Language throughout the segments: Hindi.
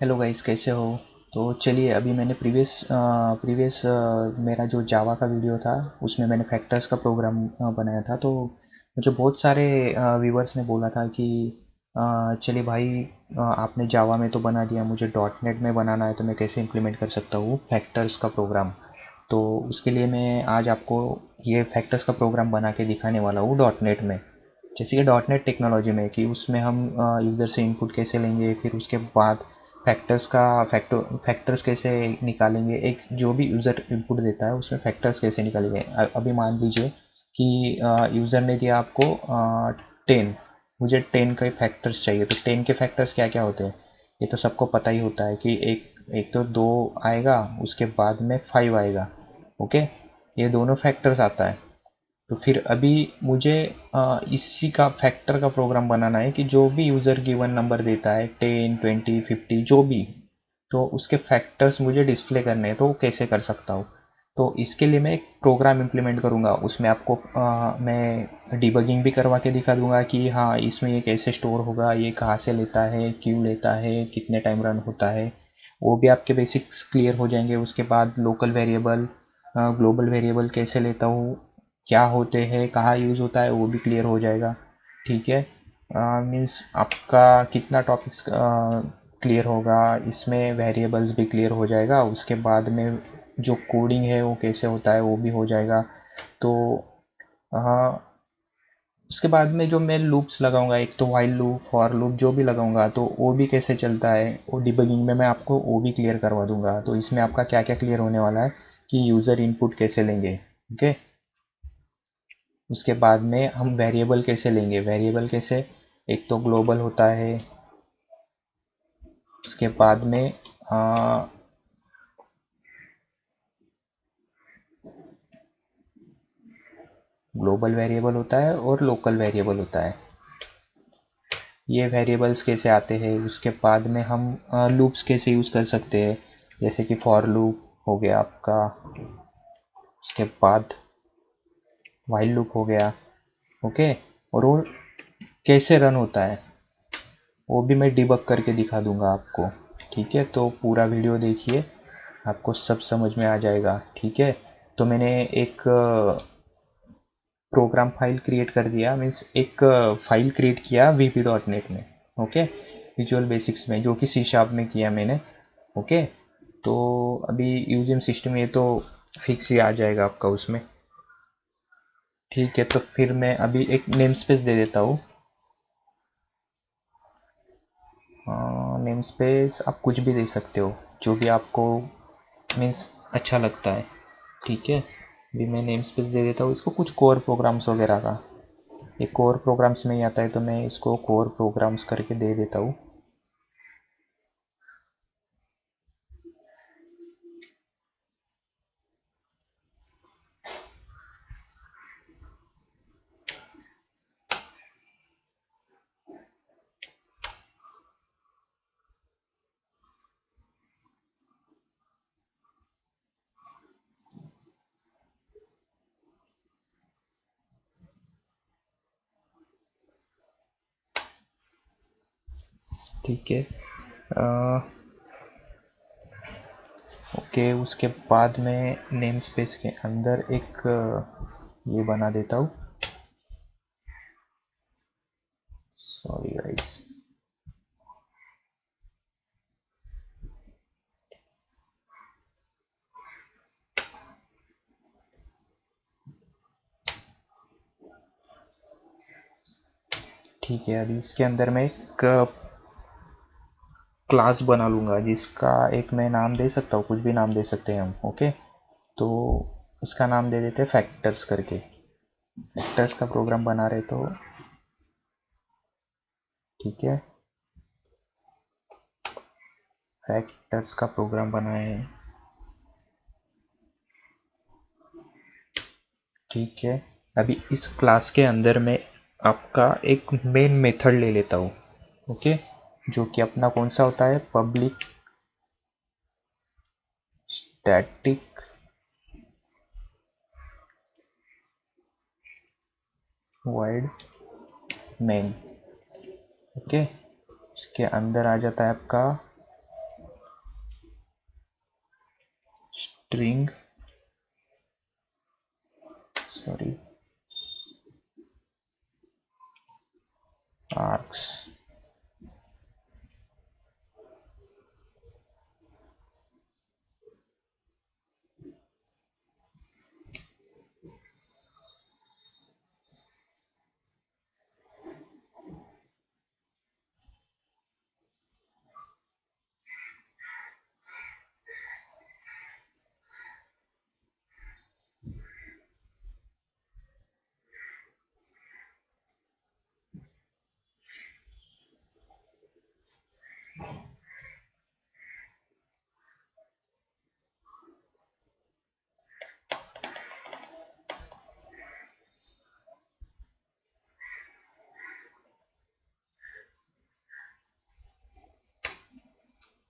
हेलो गाइस, कैसे हो? तो चलिए, अभी मैंने प्रीवियस मेरा जो जावा का वीडियो था उसमें मैंने फैक्टर्स का प्रोग्राम बनाया था। तो मुझे बहुत सारे व्यूवर्स ने बोला था कि चलिए भाई, आपने जावा में तो बना दिया, मुझे डॉट नेट में बनाना है तो मैं कैसे इम्प्लीमेंट कर सकता हूँ फैक्टर्स का प्रोग्राम। तो उसके लिए मैं आज आपको ये फैक्टर्स का प्रोग्राम बना के दिखाने वाला हूँ डॉट नेट में। जैसे कि डॉट नेट टेक्नोलॉजी में कि उसमें हम यूज़र से इनपुट कैसे लेंगे, फिर उसके बाद फैक्टर्स कैसे निकालेंगे, एक जो भी यूज़र इनपुट देता है उसमें फैक्टर्स कैसे निकालेंगे। अभी मान लीजिए कि यूज़र ने दिया आपको 10, मुझे 10 के फैक्टर्स चाहिए। तो 10 के फैक्टर्स क्या क्या होते हैं, ये तो सबको पता ही होता है कि एक एक तो 2 आएगा, उसके बाद में 5 आएगा। ओके, ये दोनों फैक्टर्स आता है। तो फिर अभी मुझे इसी का फैक्टर का प्रोग्राम बनाना है कि जो भी यूज़र गिवन नंबर देता है 10, 20, 50 जो भी, तो उसके फैक्टर्स मुझे डिस्प्ले करने हैं। तो वो कैसे कर सकता हूँ? तो इसके लिए मैं एक प्रोग्राम इम्प्लीमेंट करूँगा। उसमें आपको मैं डिबगिंग भी करवा के दिखा दूंगा कि हाँ, इसमें ये कैसे स्टोर होगा, ये कहाँ से लेता है, क्यों लेता है, कितने टाइम रन होता है, वो भी आपके बेसिक्स क्लियर हो जाएंगे। उसके बाद लोकल वेरिएबल, ग्लोबल वेरिएबल कैसे लेता हूँ, क्या होते हैं, कहाँ यूज़ होता है, वो भी क्लियर हो जाएगा। ठीक है, मीन्स आपका कितना टॉपिक्स क्लियर होगा, इसमें वेरिएबल्स भी क्लियर हो जाएगा। उसके बाद में जो कोडिंग है वो कैसे होता है वो भी हो जाएगा। तो उसके बाद में जो मैं लूप्स लगाऊंगा, एक तो वाइल लूप, फॉर लूप जो भी लगाऊंगा, तो वो भी कैसे चलता है वो डिबगिंग में मैं आपको वो भी क्लियर करवा दूंगा। तो इसमें आपका क्या क्या क्लियर होने वाला है कि यूज़र इनपुट कैसे लेंगे। ओके, उसके बाद में हम वेरिएबल कैसे लेंगे, वेरिएबल कैसे, एक तो ग्लोबल होता है। उसके बाद में ग्लोबल वेरिएबल होता है और लोकल वेरिएबल होता है। ये वेरिएबल्स कैसे आते हैं, उसके बाद में हम लूप्स कैसे यूज़ कर सकते हैं, जैसे कि फॉर लूप हो गया आपका, उसके बाद वाइल लूप हो गया। ओके, और वो कैसे रन होता है वो भी मैं डिबग करके दिखा दूंगा आपको। ठीक है, तो पूरा वीडियो देखिए, आपको सब समझ में आ जाएगा। ठीक है, तो मैंने एक प्रोग्राम फाइल क्रिएट कर दिया, मीन्स एक फाइल क्रिएट किया वीपी डॉट नेट में। ओके, विजुअल बेसिक्स में, जो कि सी शार्प में किया मैंने। ओके, तो अभी यूजिंग सिस्टम ये तो फिक्स ही आ जाएगा आपका उसमें। ठीक है, तो फिर मैं अभी एक नेम स्पेस दे देता हूँ। नेम स्पेस आप कुछ भी दे सकते हो, जो भी आपको मीन्स अच्छा लगता है। ठीक है, अभी मैं नेम स्पेस दे देता हूँ इसको कुछ कोर प्रोग्राम्स वगैरह का। ये कोर प्रोग्राम्स में ही आता है, तो मैं इसको कोर प्रोग्राम्स करके दे देता हूँ। ठीक है, ओके, उसके बाद मैं नेम स्पेस के अंदर एक ये बना देता हूँ। Sorry guys. ठीक है, अभी इसके अंदर मैं एक क्लास बना लूँगा जिसका एक मैं नाम दे सकता हूँ, कुछ भी नाम दे सकते हैं हम। ओके, तो इसका नाम दे देते हैं फैक्टर्स करके। फैक्टर्स का प्रोग्राम बना रहे तो ठीक है, फैक्टर्स का प्रोग्राम बनाए। ठीक है, अभी इस क्लास के अंदर मैं आपका एक मेन मेथड ले लेता हूँ। ओके, जो कि अपना कौन सा होता है, public static wide main. Okay, इसके अंदर आ जाता है आपका स्ट्रिंग सॉरी आर्क्स।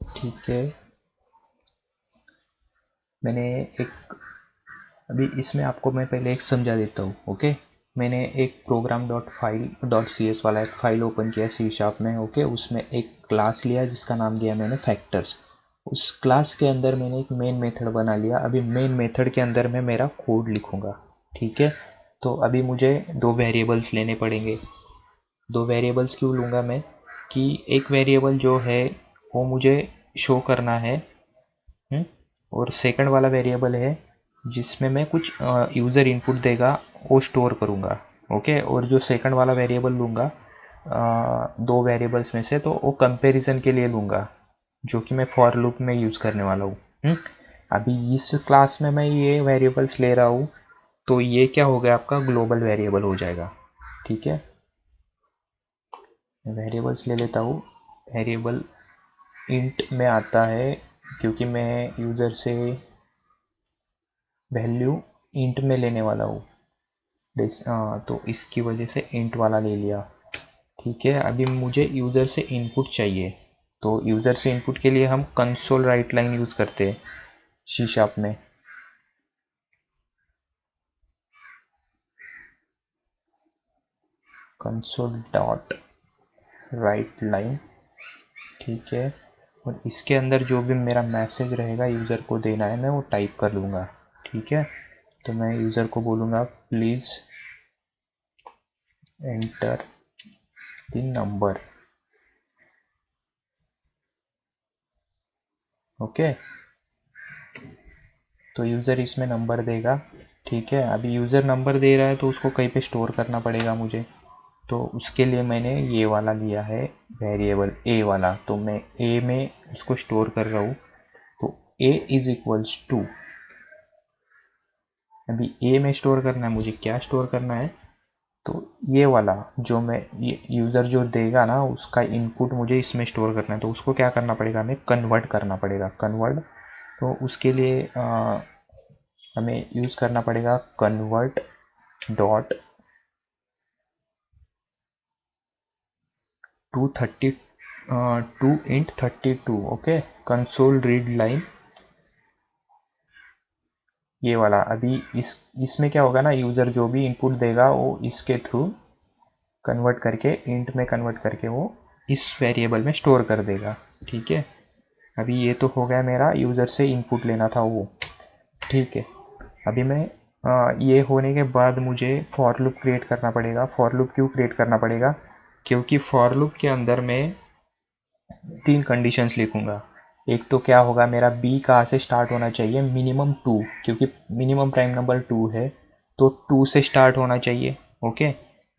ठीक है, मैंने एक अभी इसमें आपको मैं पहले एक समझा देता हूँ। ओके, मैंने एक program dot file dot C S वाला एक फाइल ओपन किया सी शार्प में। ओके, उसमें एक क्लास लिया जिसका नाम दिया मैंने फैक्टर्स। उस क्लास के अंदर मैंने एक मेन मेथड बना लिया। अभी मेन मेथड के अंदर मैं मेरा कोड लिखूंगा। ठीक है, तो अभी मुझे दो वेरिएबल्स लेने पड़ेंगे। दो वेरिएबल्स क्यों लूँगा मैं कि एक वेरिएबल जो है वो मुझे शो करना है, और सेकंड वाला वेरिएबल है जिसमें मैं कुछ यूज़र इनपुट देगा वो स्टोर करूँगा। ओके, और जो सेकंड वाला वेरिएबल लूँगा दो वेरिएबल्स में से, तो वो कंपैरिजन के लिए लूँगा जो कि मैं फॉर लूप में यूज़ करने वाला हूँ। अभी इस क्लास में मैं ये वेरिएबल्स ले रहा हूँ, तो ये क्या हो गया, आपका ग्लोबल वेरिएबल हो जाएगा। ठीक है, वेरिएबल्स ले लेता हूँ। वेरिएबल इंट में आता है क्योंकि मैं यूज़र से वैल्यू इंट में लेने वाला हूँ। तो इसकी वजह से इंट वाला ले लिया। ठीक है, अभी मुझे यूज़र से इनपुट चाहिए, तो यूज़र से इनपुट के लिए हम कंसोल राइट लाइन यूज़ करते हैं सी शार्प में। Console dot right line. ठीक है, और इसके अंदर जो भी मेरा मैसेज रहेगा यूज़र को देना है मैं वो टाइप कर लूँगा। ठीक है, तो मैं यूज़र को बोलूँगा please enter the number. Okay, तो यूज़र इसमें नंबर देगा। ठीक है, अभी यूज़र नंबर दे रहा है तो उसको कहीं पे स्टोर करना पड़ेगा मुझे, तो उसके लिए मैंने ये वाला लिया है वेरिएबल ए वाला। तो मैं ए में उसको स्टोर कर रहा हूँ। तो ए इज इक्वल्स टू, अभी ए में स्टोर करना है मुझे, क्या स्टोर करना है, तो ये वाला जो मैं ये यूज़र जो देगा ना उसका इनपुट मुझे इसमें स्टोर करना है। तो उसको क्या करना पड़ेगा, हमें कन्वर्ट करना पड़ेगा। कन्वर्ट, तो उसके लिए हमें यूज़ करना पड़ेगा convert dot 230 to int 32। Okay, console read line ये वाला। अभी इसमें क्या होगा ना, यूज़र जो भी इनपुट देगा वो इसके थ्रू कन्वर्ट करके इंट में कन्वर्ट करके वो इस वेरिएबल में स्टोर कर देगा। ठीक है, अभी ये तो हो गया मेरा यूज़र से इनपुट लेना था वो। ठीक है, अभी मैं ये होने के बाद मुझे फॉर लूप क्रिएट करना पड़ेगा। फॉर लूप क्यों क्रिएट करना पड़ेगा, क्योंकि फॉर लूप के अंदर मैं तीन कंडीशंस लिखूंगा। एक तो क्या होगा, मेरा बी कहाँ से स्टार्ट होना चाहिए, मिनिमम टू, क्योंकि मिनिमम प्राइम नंबर टू है तो टू से स्टार्ट होना चाहिए। ओके,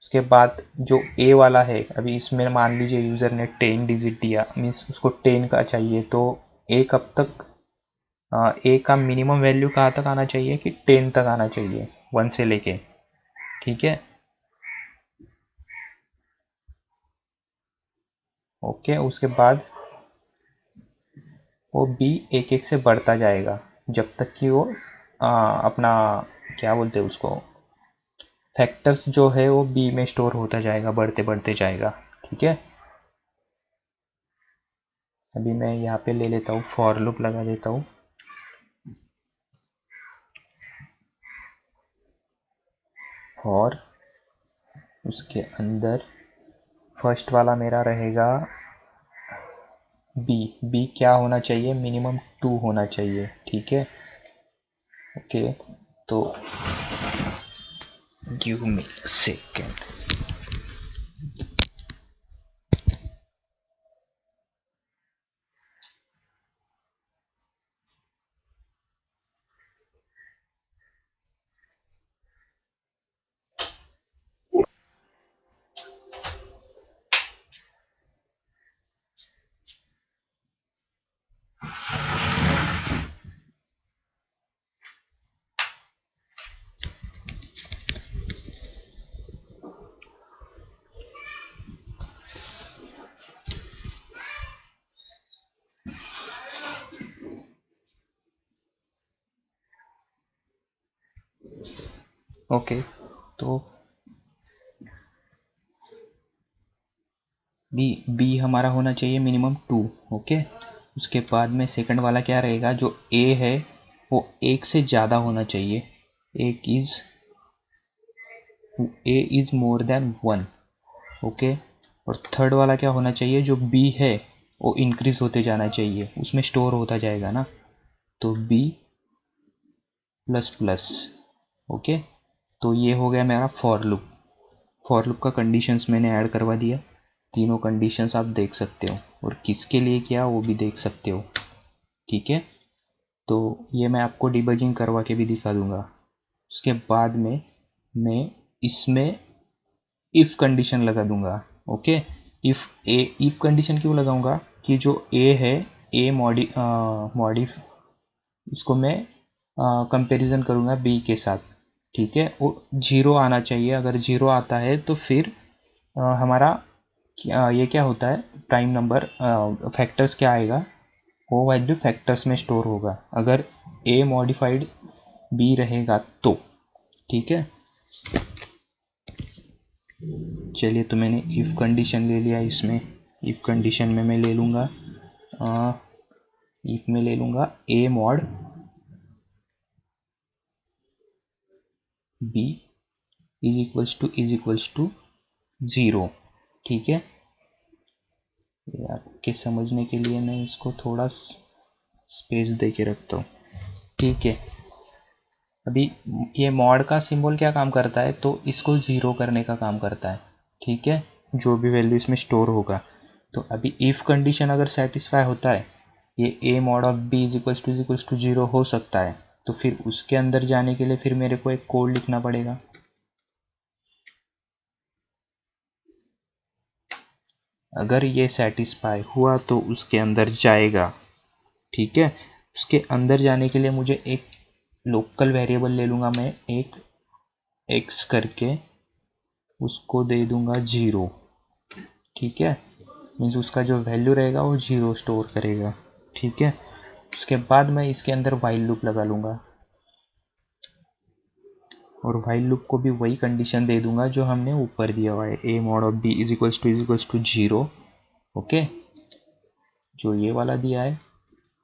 उसके बाद जो ए वाला है, अभी इसमें मान लीजिए यूज़र ने 10 डिजिट दिया, मीन्स उसको 10 का चाहिए, तो ए कब तक ए का मिनिमम वैल्यू कहाँ तक आना चाहिए कि 10 तक आना चाहिए, 1 से लेके। ठीक है, ओके, उसके बाद वो बी एक एक से बढ़ता जाएगा जब तक कि वो अपना क्या बोलते हैं उसको, फैक्टर्स जो है वो बी में स्टोर होता जाएगा, बढ़ते बढ़ते जाएगा। ठीक है, अभी मैं यहाँ पे ले लेता हूँ, फॉर लूप लगा देता हूँ। और उसके अंदर फर्स्ट वाला मेरा रहेगा बी। बी क्या होना चाहिए, मिनिमम टू होना चाहिए। ठीक है, ओके, तो गिव मी सेकेंड। ओके, तो बी हमारा होना चाहिए मिनिमम 2। ओके, उसके बाद में सेकंड वाला क्या रहेगा, जो ए है वो एक से ज़्यादा होना चाहिए, एक is a is more than 1। Okay, और थर्ड वाला क्या होना चाहिए, जो बी है वो इंक्रीज होते जाना चाहिए, उसमें स्टोर होता जाएगा ना, तो बी प्लस प्लस। ओके, तो ये हो गया मेरा फॉर लूप। फॉर लूप का कंडीशंस मैंने ऐड करवा दिया, तीनों कंडीशंस आप देख सकते हो, और किसके लिए किया वो भी देख सकते हो। ठीक है, तो ये मैं आपको डिबगिंग करवा के भी दिखा दूंगा। उसके बाद में मैं इसमें इफ़ कंडीशन लगा दूंगा। ओके, इफ़ कंडीशन क्यों लगाऊंगा कि जो ए है, ए मॉडिफ इसको मैं कंपैरिजन करूंगा बी के साथ। ठीक है, वो जीरो आना चाहिए, अगर जीरो आता है तो फिर हमारा ये क्या होता है, प्राइम नंबर फैक्टर्स क्या आएगा, वो वैल्यू फैक्टर्स में स्टोर होगा अगर ए मॉडिफाइड बी रहेगा तो। ठीक है, चलिए, तो मैंने इफ़ कंडीशन ले लिया। इसमें इफ़ कंडीशन में मैं ले लूँगा, इफ़ में ले लूँगा A mod B is equals to 0। ठीक है, ये आपके समझने के लिए मैं इसको थोड़ा स्पेस दे के रखता हूँ। ठीक है, अभी ये मॉड का सिंबल क्या काम करता है, तो इसको ज़ीरो करने का काम करता है। ठीक है, जो भी वैल्यू इसमें स्टोर होगा, तो अभी इफ़ कंडीशन अगर सेटिस्फाई होता है, ये A mod of B is equals to 0 हो सकता है, तो फिर उसके अंदर जाने के लिए फिर मेरे को एक कोड लिखना पड़ेगा। अगर ये सेटिस्फाई हुआ तो उसके अंदर जाएगा। ठीक है, उसके अंदर जाने के लिए मुझे एक लोकल वेरिएबल ले लूँगा मैं, एक एक्स करके, उसको दे दूंगा 0। ठीक है, मीन्स उसका जो वैल्यू रहेगा वो 0 स्टोर करेगा। ठीक है, उसके बाद मैं इसके अंदर वाइल लूप लगा लूँगा, और वाइल लूप को भी वही कंडीशन दे दूंगा जो हमने ऊपर दिया हुआ है, A mod of B is equals to 0। Okay, जो ये वाला दिया है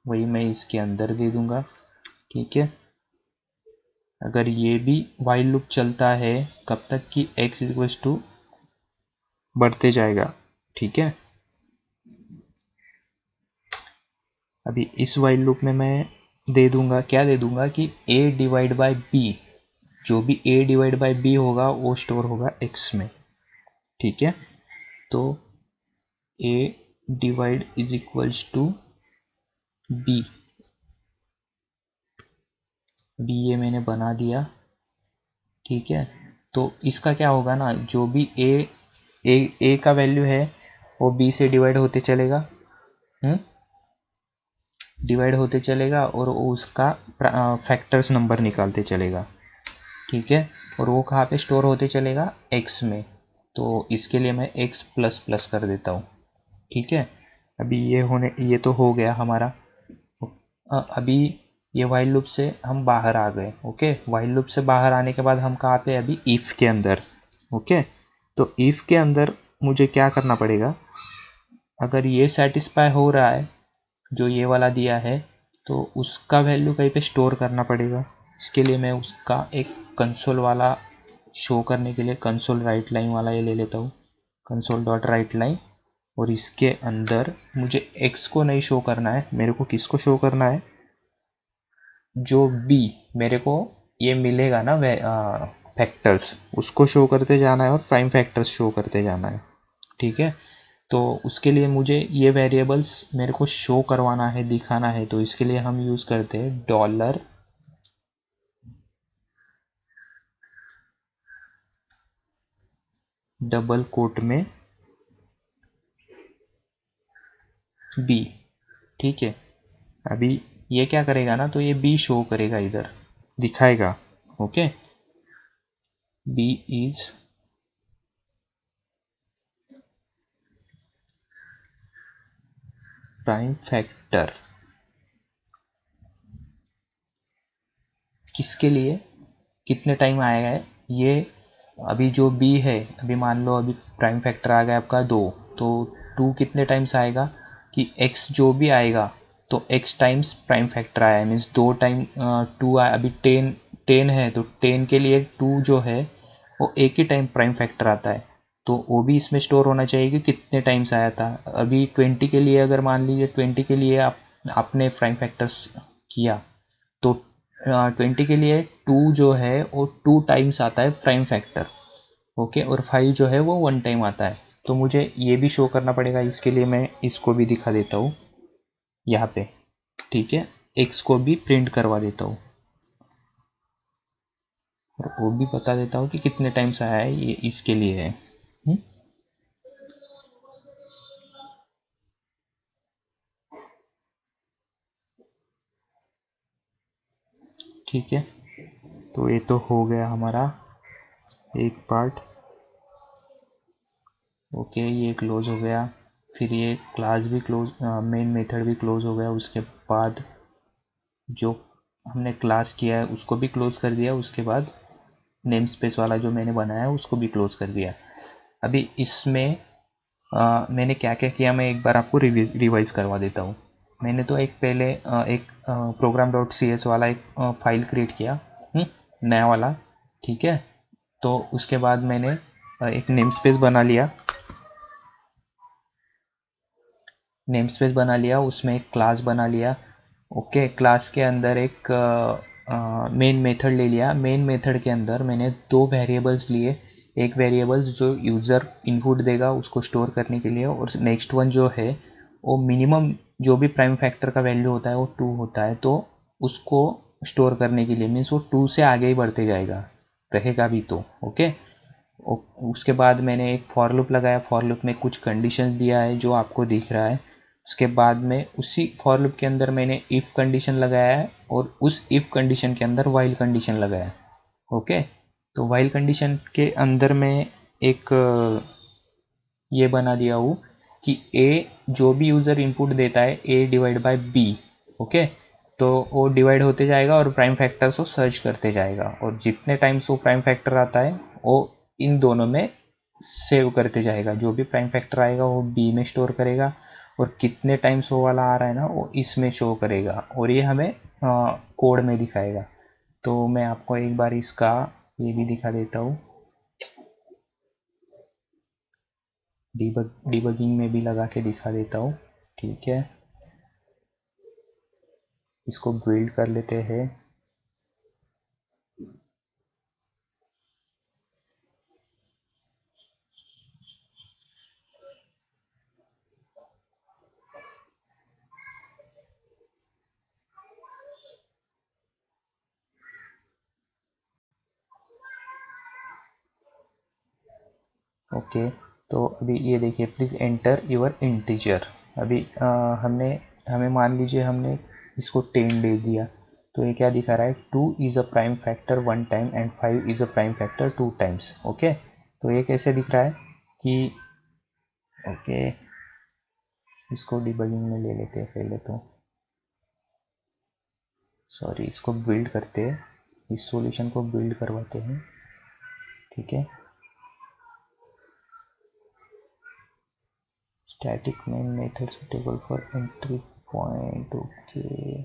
वही मैं इसके अंदर दे दूंगा। ठीक है, अगर ये भी वाइल लूप चलता है कब तक कि एक्स इक्वल्स टू बढ़ते जाएगा। ठीक है, अभी इस वाइल लूप में मैं दे दूंगा, क्या दे दूंगा कि a डिवाइड बाई बी, जो भी a डिवाइड बाई बी होगा वो स्टोर होगा x में। ठीक है, तो a divide is equals to B, B ये मैंने बना दिया। ठीक है, तो इसका क्या होगा ना, जो भी ए का वैल्यू है वो बी से डिवाइड होते चलेगा, डिवाइड होते चलेगा, और वो उसका फैक्टर्स नंबर निकालते चलेगा। ठीक है, और वो कहाँ पे स्टोर होते चलेगा, एक्स में, तो इसके लिए मैं एक्स प्लस प्लस कर देता हूँ। ठीक है, अभी ये तो हो गया हमारा। अभी ये वाइल लूप से हम बाहर आ गए। ओके, वाइल लूप से बाहर आने के बाद हम कहाँ पे, अभी इफ़ के अंदर। ओके, तो इफ़ के अंदर मुझे क्या करना पड़ेगा, अगर ये सेटिस्फाई हो रहा है जो ये वाला दिया है, तो उसका वैल्यू कहीं पे स्टोर करना पड़ेगा। इसके लिए मैं उसका एक कंसोल वाला शो करने के लिए कंसोल राइट लाइन वाला ये ले लेता हूँ, कंसोल डॉट राइट लाइन, और इसके अंदर मुझे एक्स को नहीं शो करना है, मेरे को किसको शो करना है, जो बी मेरे को ये मिलेगा ना फैक्टर्स, उसको शो करते जाना है और प्राइम फैक्टर्स शो करते जाना है। ठीक है, तो उसके लिए मुझे ये वेरिएबल्स मेरे को शो करवाना है, दिखाना है, तो इसके लिए हम यूज़ करते हैं डॉलर डबल कोट में बी। ठीक है, अभी ये क्या करेगा ना, तो ये बी शो करेगा, इधर दिखाएगा। Okay, B is prime factor किसके लिए, कितने टाइम आएगा है ये। अभी जो बी है, अभी मान लो अभी प्राइम फैक्टर आ गया आपका 2, तो 2 कितने टाइम्स आएगा कि एक्स जो भी आएगा, तो एक्स टाइम्स प्राइम फैक्टर आया, मीन्स 2 टाइम 2 आया। अभी 10 है, तो 10 के लिए 2 जो है वो एक ही टाइम प्राइम फैक्टर आता है, तो वो भी इसमें स्टोर होना चाहिए कि कितने टाइम्स आया था। अभी 20 के लिए, अगर मान लीजिए 20 के लिए आप आपने प्राइम फैक्टर्स किया, तो 20 के लिए 2 जो है वो 2 टाइम्स आता है प्राइम फैक्टर। ओके, और 5 जो है वो 1 टाइम आता है। तो मुझे ये भी शो करना पड़ेगा, इसके लिए मैं इसको भी दिखा देता हूँ यहाँ पे। ठीक है, एक्स को भी प्रिंट करवा देता हूँ और वो भी बता देता हूँ कि कितने टाइम्स आया है, ये इसके लिए है। हम्म, ठीक है, तो ये तो हो गया हमारा एक पार्ट। ओके, ये क्लोज हो गया। फिर ये क्लास भी क्लोज, मेन मेथड भी क्लोज हो गया। उसके बाद जो हमने क्लास किया है उसको भी क्लोज कर दिया। उसके बाद नेम स्पेस वाला जो मैंने बनाया है उसको भी क्लोज कर दिया। अभी इसमें मैंने क्या क्या किया, मैं एक बार आपको रिवाइज करवा देता हूँ। मैंने तो एक पहले एक प्रोग्राम डॉट सी एस वाला एक फाइल क्रिएट किया, नया वाला। ठीक है, तो उसके बाद मैंने एक नेम स्पेस बना लिया, उसमें एक क्लास बना लिया। ओके, क्लास के अंदर एक मेन मेथड ले लिया। मेन मेथड के अंदर मैंने दो वेरिएबल्स लिए। एक वेरिएबल्स जो यूज़र इनपुट देगा उसको स्टोर करने के लिए, और नेक्स्ट वन जो है वो मिनिमम जो भी प्राइम फैक्टर का वैल्यू होता है वो 2 होता है, तो उसको स्टोर करने के लिए, मीन्स वो 2 से आगे ही बढ़ते जाएगा, रहेगा भी तो। ओके, उसके बाद मैंने एक फॉर लूप लगाया। फॉर लूप में कुछ कंडीशंस दिया है जो आपको दिख रहा है। उसके बाद में उसी फॉर लूप के अंदर मैंने इफ़ कंडीशन लगाया है, और उस इफ़ कंडीशन के अंदर वाइल कंडीशन लगाया है। ओके, तो वाइल कंडीशन के अंदर मैं एक ये बना दिया हूँ कि ए जो भी यूज़र इनपुट देता है, ए डिवाइड बाय बी। ओके, तो वो डिवाइड होते जाएगा और प्राइम फैक्टर्स को सर्च करते जाएगा, और जितने टाइम्स वो प्राइम फैक्टर आता है वो इन दोनों में सेव करते जाएगा। जो भी प्राइम फैक्टर आएगा वो बी में स्टोर करेगा, और कितने टाइम्स वो वाला आ रहा है ना वो इसमें शो करेगा, और ये हमें कोड में दिखाएगा। तो मैं आपको एक बार इसका ये भी दिखा देता हूँ, डिबगिंग में भी लगा के दिखा देता हूँ। ठीक है, इसको बिल्ड कर लेते हैं। ओके, तो अभी ये देखिए, प्लीज़ एंटर योर इंटीजर। अभी हमने हमें मान लीजिए हमने इसको 10 दे दिया, तो ये क्या दिखा रहा है, 2 is a prime factor 1 time and 5 is a prime factor 2 times. Okay, तो ये कैसे दिख रहा है कि, ओके, इसको डिबगिंग में ले लेते हैं पहले तो। सॉरी, इसको बिल्ड करते हैं, इस सॉल्यूशन को बिल्ड करवाते हैं। ठीक है, static main method suitable for entry point. Okay,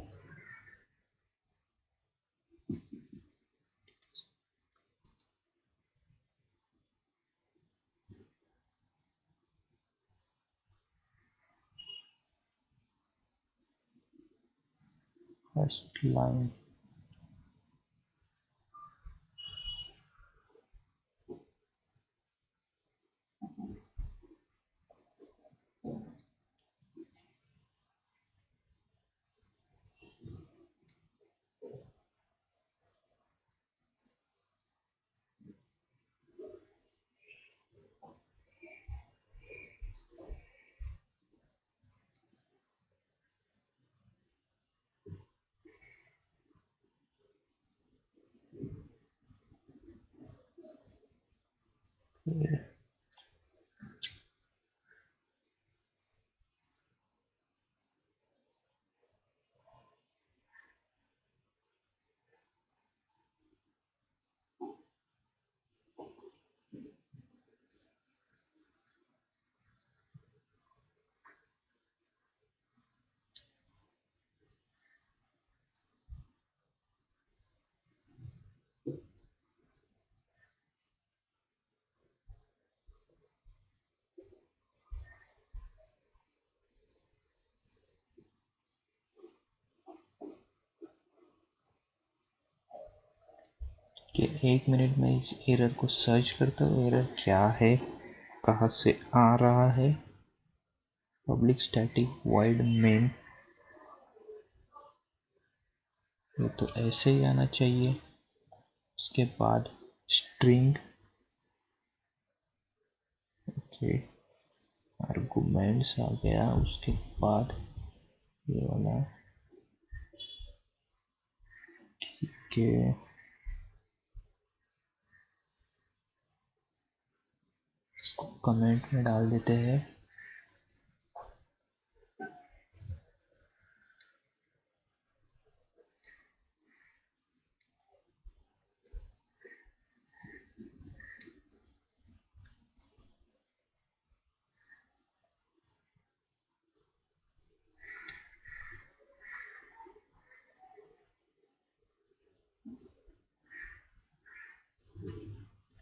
first line. कि 1 मिनट में इस एरर को सर्च करता हूँ, एरर क्या है, कहाँ से आ रहा है। पब्लिक स्टैटिक वॉइड मेन, ये तो ऐसे ही आना चाहिए। उसके बाद स्ट्रिंग के आर्गुमेंट्स आ गया। उसके बाद ये वाला के इसको कमेंट में डाल देते हैं।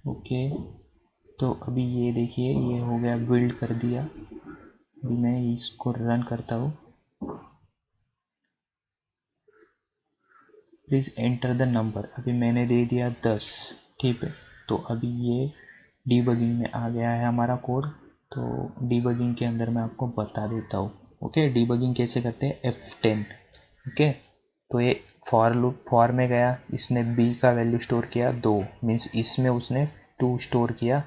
ओके, तो अभी ये देखिए ये हो गया, बिल्ड कर दिया। अभी मैं इसको रन करता हूँ। प्लीज़ एंटर द नंबर, अभी मैंने दे दिया 10। ठीक है, तो अभी ये डीबगिंग में आ गया है हमारा कोड। तो डीबगिंग के अंदर मैं आपको बता देता हूँ। ओके, डीबगिंग कैसे करते हैं, F10। ओके, तो ये फॉर लूप, फॉर में गया, इसने बी का वैल्यू स्टोर किया 2, मीन्स इसमें उसने 2 स्टोर किया।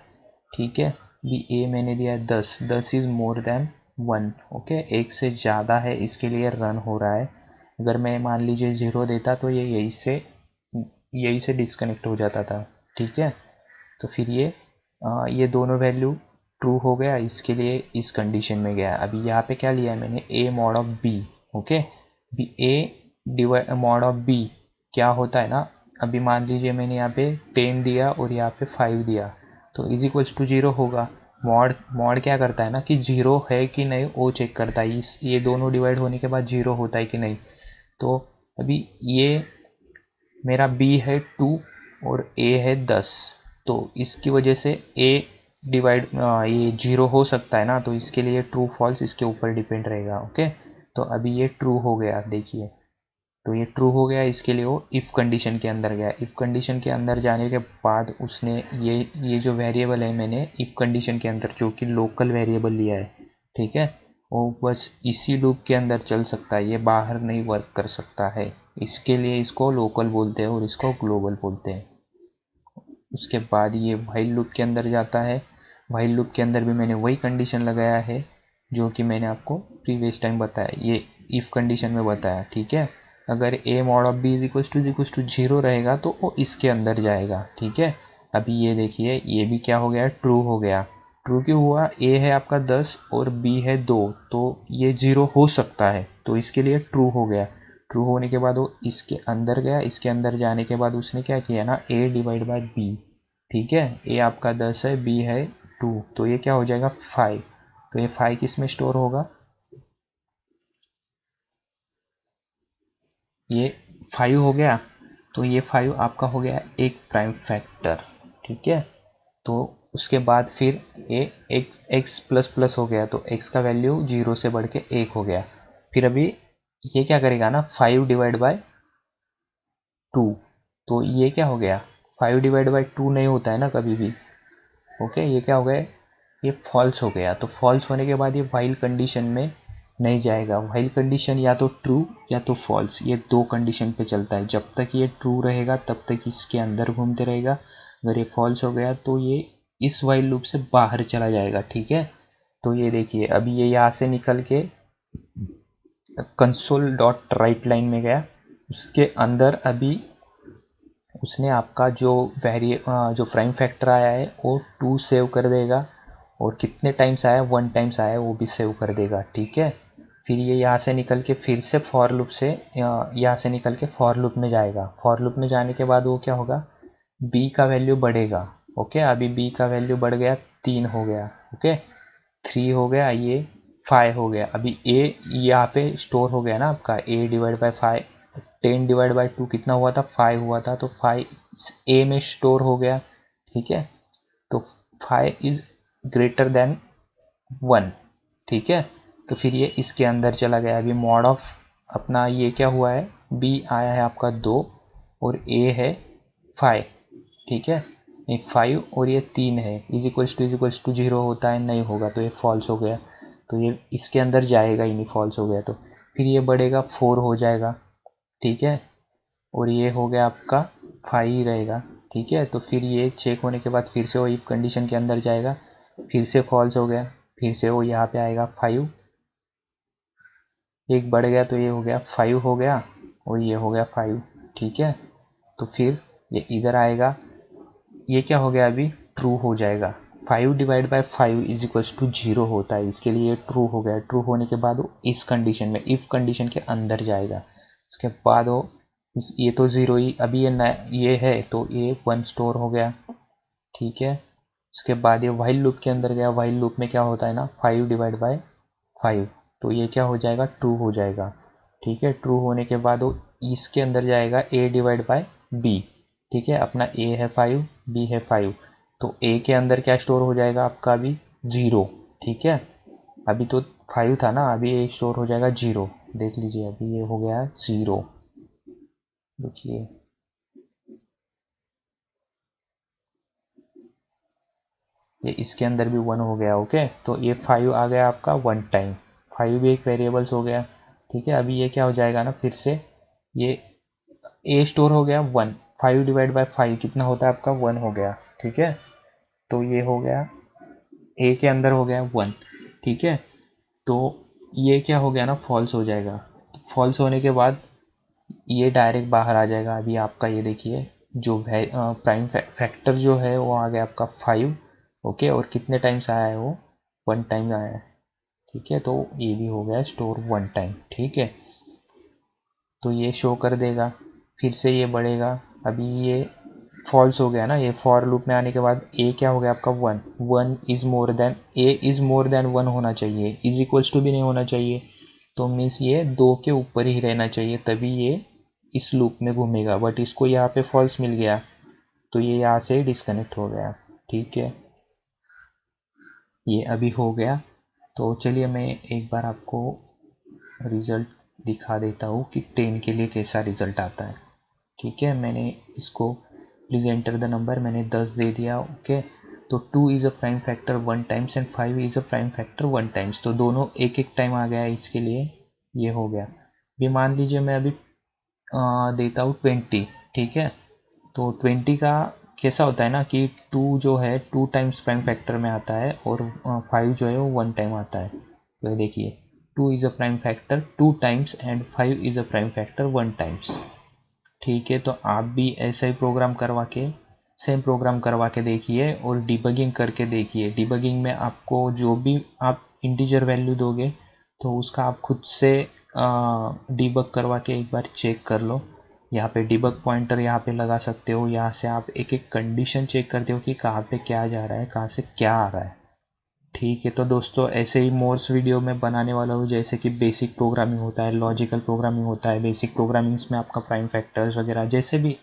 ठीक है, बी ए मैंने दिया 10, 10 इज़ मोर देन 1। ओके, एक से ज़्यादा है, इसके लिए रन हो रहा है। अगर मैं मान लीजिए 0 देता तो ये यही से डिस्कनेक्ट हो जाता था। ठीक है, तो फिर ये दोनों वैल्यू ट्रू हो गया, इसके लिए इस कंडीशन में गया। अभी यहाँ पे क्या लिया है मैंने, A mod of B. Okay, B A divide mod of B क्या होता है ना, अभी मान लीजिए मैंने यहाँ पे 10 दिया और यहाँ पे 5 दिया, तो इज इक्वल्स टू 0 होगा। मॉड मॉड क्या करता है ना कि 0 है कि नहीं वो चेक करता है, ये दोनों डिवाइड होने के बाद 0 होता है कि नहीं। तो अभी ये मेरा बी है 2 और ए है 10, तो इसकी वजह से ए डिवाइड ये 0 हो सकता है ना, तो इसके लिए ट्रू फॉल्स इसके ऊपर डिपेंड रहेगा। ओके, तो अभी ये ट्रू हो गया, देखिए, तो ये ट्रू हो गया, इसके लिए वो इफ़ कंडीशन के अंदर गया। इफ़ कंडीशन के अंदर जाने के बाद उसने ये जो वेरिएबल है मैंने इफ़ कंडीशन के अंदर जो कि लोकल वेरिएबल लिया है, ठीक है, वो बस इसी लूप के अंदर चल सकता है, ये बाहर नहीं वर्क कर सकता है। इसके लिए इसको लोकल बोलते हैं और इसको ग्लोबल बोलते हैं। उसके बाद ये व्हाइल लूप के अंदर जाता है। व्हाइल लूप के अंदर भी मैंने वही कंडीशन लगाया है जो कि मैंने आपको प्रीवियस टाइम बताया, ये इफ़ कंडीशन में बताया। ठीक है, अगर A mod of B is equal to 0 रहेगा तो वो इसके अंदर जाएगा। ठीक है, अभी ये देखिए ये भी क्या हो गया, ट्रू हो गया। ट्रू क्यों हुआ, ए है आपका 10 और बी है 2, तो ये 0 हो सकता है, तो इसके लिए ट्रू हो गया। ट्रू होने के बाद वो इसके अंदर गया, इसके अंदर जाने के बाद उसने क्या किया ना, ए डिवाइड बाय बी। ठीक है, ए आपका 10 है, बी है 2, तो ये क्या हो जाएगा 5। तो ये 5 किस में स्टोर होगा, ये 5 हो गया, तो ये 5 आपका हो गया एक प्राइम फैक्टर। ठीक है, तो उसके बाद फिर ये एक्स प्लस प्लस हो गया, तो एक्स का वैल्यू 0 से बढ़ के 1 हो गया। फिर अभी ये क्या करेगा ना, 5 डिवाइड बाय 2, तो ये क्या हो गया, 5 डिवाइड बाय 2 नहीं होता है ना कभी भी। ओके, ये क्या हो गया, ये फॉल्स हो गया। तो फॉल्स होने के बाद ये व्हाइल कंडीशन में नहीं जाएगा। व्हाइल कंडीशन या तो ट्रू या तो फॉल्स, ये दो कंडीशन पे चलता है। जब तक ये ट्रू रहेगा तब तक इसके अंदर घूमते रहेगा, अगर ये फॉल्स हो गया तो ये इस व्हाइल लूप से बाहर चला जाएगा। ठीक है, तो ये देखिए अभी ये यहाँ से निकल के कंसोल डॉट राइट लाइन में गया, उसके अंदर अभी उसने आपका जो प्राइम फैक्टर आया है वो 2 सेव कर देगा, और कितने टाइम्स आया, 1 टाइम्स आया वो भी सेव कर देगा। ठीक है, फिर ये यहाँ से निकल के फिर से फॉर लूप से यहाँ से निकल के फॉर लूप में जाएगा। फॉर लूप में जाने के बाद वो क्या होगा, बी का वैल्यू बढ़ेगा। ओके, अभी बी का वैल्यू बढ़ गया, 3 हो गया। ओके, 3 हो गया, ये 5 हो गया। अभी ए यहाँ पे स्टोर हो गया ना आपका, ए डिवाइड बाई 5, 10 डिवाइड बाई 2 कितना हुआ था, 5 हुआ था, तो 5 ए में स्टोर हो गया। ठीक है, तो 5 इज ग्रेटर देन 1। ठीक है, तो फिर ये इसके अंदर चला गया। अभी मॉड ऑफ अपना ये क्या हुआ है, बी आया है आपका 2 और ए है 5। ठीक है, ये 5 और ये 3 है, इज इक्वल्स टू 0 होता है, नहीं होगा तो ये फॉल्स हो गया, तो ये इसके अंदर जाएगा ही नहीं, फॉल्स हो गया। तो फिर ये बढ़ेगा, 4 हो जाएगा। ठीक है, और ये हो गया आपका 5 ही रहेगा। ठीक है, तो फिर ये चेक होने के बाद फिर से वो इफ कंडीशन के अंदर जाएगा, फिर से फॉल्स हो गया, फिर से वो यहाँ पे आएगा 5, एक बढ़ गया तो ये हो गया 5 हो गया, और ये हो गया 5। ठीक है, तो फिर ये इधर आएगा, ये क्या हो गया, अभी ट्रू हो जाएगा। 5 divide by 5 is equals to 0 होता है, इसके लिए ट्रू हो गया। ट्रू होने के बाद वो इस कंडीशन में, इफ कंडीशन के अंदर जाएगा। उसके बाद वो ये तो 0 ही, अभी ये है तो ये 1 स्टोर हो गया। ठीक है, उसके बाद ये वाइल लूप के अंदर गया। वाइल लूप में क्या होता है ना, 5 डिवाइड बाई 5, तो ये क्या हो जाएगा, ट्रू हो जाएगा। ठीक है, ट्रू होने के बाद वो इसके अंदर जाएगा, a डिवाइड बाय बी। ठीक है, अपना a है 5, b है 5, तो a के अंदर क्या स्टोर हो जाएगा आपका, अभी 0। ठीक है, अभी तो 5 था ना, अभी ये स्टोर हो जाएगा 0। देख लीजिए, अभी ये हो गया 0। देखिए, ये इसके अंदर भी 1 हो गया। ओके, तो ये 5 आ गया आपका 1 टाइम, 5 भी एक वेरिएबल्स हो गया। ठीक है, अभी ये क्या हो जाएगा ना, फिर से ये ए स्टोर हो गया 1, 5 डिवाइड बाई 5 कितना होता है आपका, 1 हो गया। ठीक है, तो ये हो गया, ए के अंदर हो गया 1। ठीक है, तो ये क्या हो गया ना, फॉल्स हो जाएगा। फॉल्स होने के बाद ये डायरेक्ट बाहर आ जाएगा। अभी आपका ये देखिए, जो प्राइम फैक्टर जो है वो आ गया आपका 5। ओके, और कितने टाइम्स आया है वो, 1 टाइम आया है। ठीक है, तो ये भी हो गया स्टोर 1 टाइम। ठीक है, तो ये शो कर देगा, फिर से ये बढ़ेगा। अभी ये फॉल्स हो गया ना, ये फॉर लूप में आने के बाद ए क्या हो गया आपका, 1। 1 is more than, A is more than 1 होना चाहिए, इज इक्वल्स टू भी नहीं होना चाहिए। तो मीन्स ये 2 के ऊपर ही रहना चाहिए, तभी ये इस लूप में घूमेगा। बट इसको यहाँ पे फॉल्स मिल गया, तो ये यहाँ से डिस्कनेक्ट हो गया। ठीक है, ये अभी हो गया। तो चलिए मैं एक बार आपको रिज़ल्ट दिखा देता हूँ कि 10 के लिए कैसा रिज़ल्ट आता है। ठीक है, मैंने इसको प्लीज़ एंटर द नंबर, मैंने 10 दे दिया। ओके, तो 2 is a prime factor 1 times and 5 is a prime factor 1 times, तो दोनों एक एक टाइम आ गया है इसके लिए। ये हो गया। अभी मान लीजिए मैं अभी देता हूँ 20। ठीक है, तो 20 का कैसा होता है ना कि 2 जो है 2 टाइम्स प्राइम फैक्टर में आता है, और 5 जो है वो 1 टाइम आता है। तो देखिए, 2 is a prime factor 2 times and 5 is a prime factor 1 times. ठीक है, तो आप भी ऐसा ही प्रोग्राम करवा के, सेम प्रोग्राम करवा के देखिए और डिबगिंग करके देखिए। डिबगिंग में आपको जो भी आप इंटीजर वैल्यू दोगे, तो उसका आप खुद से डिबग करवा के एक बार चेक कर लो। यहाँ पे डिबग पॉइंटर यहाँ पे लगा सकते हो, यहाँ से आप एक एक कंडीशन चेक करते हो कि कहाँ पे क्या जा रहा है, कहाँ से क्या आ रहा है। ठीक है, तो दोस्तों ऐसे ही मोर्स वीडियो में बनाने वाला हूँ, जैसे कि बेसिक प्रोग्रामिंग होता है, लॉजिकल प्रोग्रामिंग होता है। बेसिक प्रोग्रामिंग्स में आपका प्राइम फैक्टर्स वगैरह जैसे भी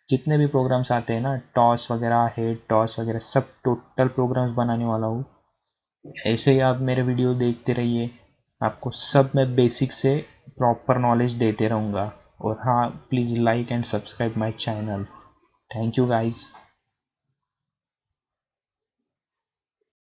जितने भी प्रोग्राम्स आते हैं ना, टॉस वगैरह, हेड टॉस वगैरह, सब टोटल प्रोग्राम्स बनाने वाला हूँ। ऐसे ही आप मेरे वीडियो देखते रहिए, आपको सब मैं बेसिक से प्रॉपर नॉलेज देते रहूँगा। और हाँ, please like and subscribe my channel. Thank you guys.